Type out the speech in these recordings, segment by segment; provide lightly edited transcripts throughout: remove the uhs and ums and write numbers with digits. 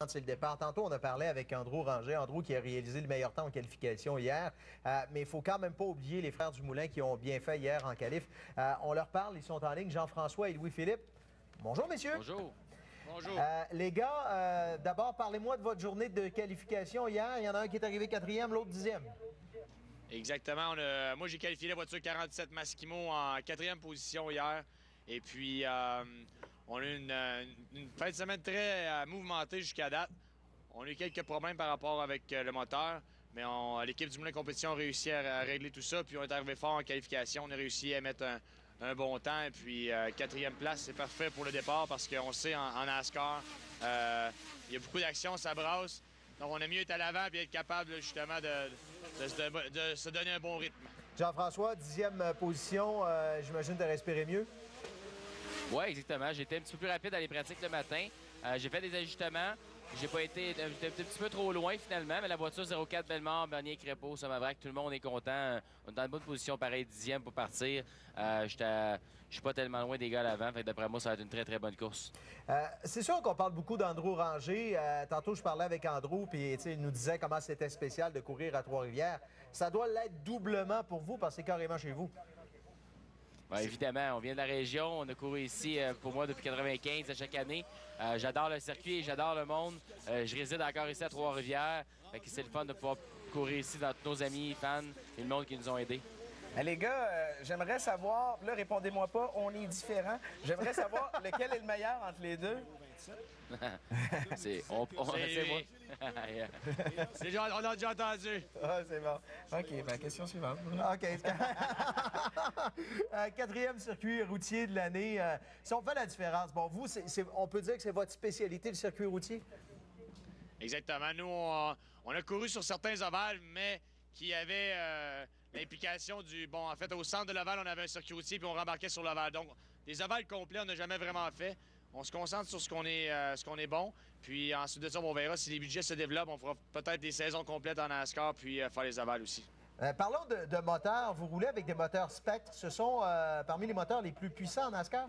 C'est le départ. Tantôt, on a parlé avec Andrew Ranger. Andrew qui a réalisé le meilleur temps en qualification hier. Mais il ne faut quand même pas oublier les frères Dumoulin qui ont bien fait hier en qualif. On leur parle, ils sont en ligne, Jean-François et Louis-Philippe. Bonjour, messieurs. Bonjour. Bonjour. Les gars, d'abord, parlez-moi de votre journée de qualification hier. Il y en a un qui est arrivé 4e, l'autre 10e. Exactement. Moi, j'ai qualifié la voiture 47 Maskimo en 4e position hier. Et puis, on a eu une fin de semaine très mouvementée jusqu'à date. On a eu quelques problèmes par rapport avec le moteur, mais l'équipe du Moulin Compétition a réussi à régler tout ça. Puis, on est arrivé fort en qualification. On a réussi à mettre un bon temps. Et puis, 4e place, c'est parfait pour le départ parce qu'on sait, en NASCAR, il y a beaucoup d'action, ça brasse. Donc, on a mieux être à l'avant et être capable, justement, de se donner un bon rythme. Jean-François, 10e position. J'imagine de respirer mieux. Oui, exactement. J'étais un petit peu plus rapide dans les pratiques le matin. J'ai fait des ajustements. J'étais un petit peu trop loin finalement, mais la voiture 04 Bellemare, Bernier Crépeau, Somavrac, tout le monde est content. On est dans une bonne position, pareil, 10e pour partir. Je suis pas tellement loin des gars à l'avant, fait d'après moi, ça va être une très, très bonne course. C'est sûr qu'on parle beaucoup d'Andrew Ranger. Tantôt, je parlais avec Andrew, puis il nous disait comment c'était spécial de courir à Trois-Rivières. Ça doit l'être doublement pour vous, parce que c'est carrément chez vous. Bien, évidemment, on vient de la région. On a couru ici, pour moi, depuis 95 à chaque année. J'adore le circuit, j'adore le monde. Je réside encore ici à Trois-Rivières. C'est le fun de pouvoir courir ici dans tous nos amis, fans et le monde qui nous ont aidés. Les gars, j'aimerais savoir, là, répondez-moi pas, on est différents. J'aimerais savoir lequel est le meilleur entre les deux. C'est moi. On a déjà entendu. Ah, c'est bon. OK, bien, question suivante. OK. 4e circuit routier de l'année. Si on fait la différence, bon, vous, on peut dire que c'est votre spécialité, le circuit routier? Exactement. Nous, on a couru sur certains ovales, mais qui avaient l'implication du... Bon, en fait, au centre de l'ovale, on avait un circuit routier, puis on rembarquait sur l'ovale. Donc, des ovales complets, on n'a jamais vraiment fait. On se concentre sur ce qu'on est bon. Puis ensuite de ça, on verra si les budgets se développent. On fera peut-être des saisons complètes en NASCAR, puis faire les ovales aussi. Parlons de moteurs. Vous roulez avec des moteurs Spectre. Ce sont parmi les moteurs les plus puissants en NASCAR?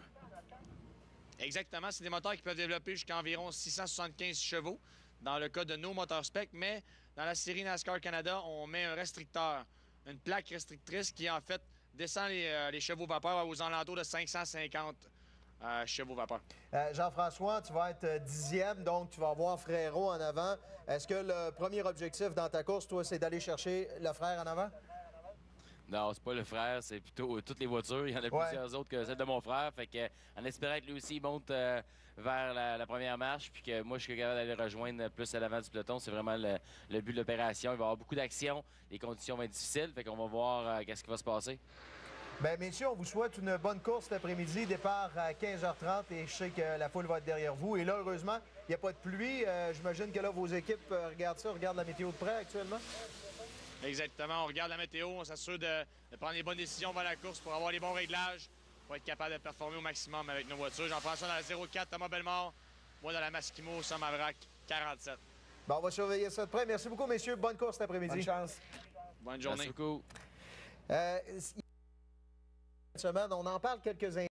Exactement. C'est des moteurs qui peuvent développer jusqu'à environ 675 chevaux dans le cas de nos moteurs Spectre. Mais dans la série NASCAR Canada, on met un restricteur, une plaque restrictrice qui, en fait, descend les chevaux vapeur aux alentours de 550 chevaux vapeur. Jean-François, tu vas être 10e, donc tu vas avoir Frérot en avant. Est-ce que le premier objectif dans ta course, toi, c'est d'aller chercher le frère en avant? Non, c'est pas le frère, c'est plutôt toutes les voitures. Il y en a plusieurs autres que celle de mon frère. Fait que, en espérant que lui aussi monte vers la première marche, puis que moi, je suis capable d'aller rejoindre plus à l'avant du peloton. C'est vraiment le but de l'opération. Il va y avoir beaucoup d'action. Les conditions vont être difficiles. Fait qu'on va voir qu'est-ce qui va se passer. Bien, messieurs, on vous souhaite une bonne course cet après-midi. Départ à 15h30 et je sais que la foule va être derrière vous. Et là, heureusement, il n'y a pas de pluie. J'imagine que là, vos équipes regardent la météo de près actuellement. Exactement. On regarde la météo. On s'assure de prendre les bonnes décisions avant la course pour avoir les bons réglages, pour être capable de performer au maximum avec nos voitures. Jean-François dans la 04, Thomas Bellemare. Moi dans la Maskimo, Somavrac 47. Bon, on va surveiller ça de près. Merci beaucoup, messieurs. Bonne course cet après-midi. Bonne chance. Bonne journée. Merci beaucoup. Cette semaine, on en parle quelques instants.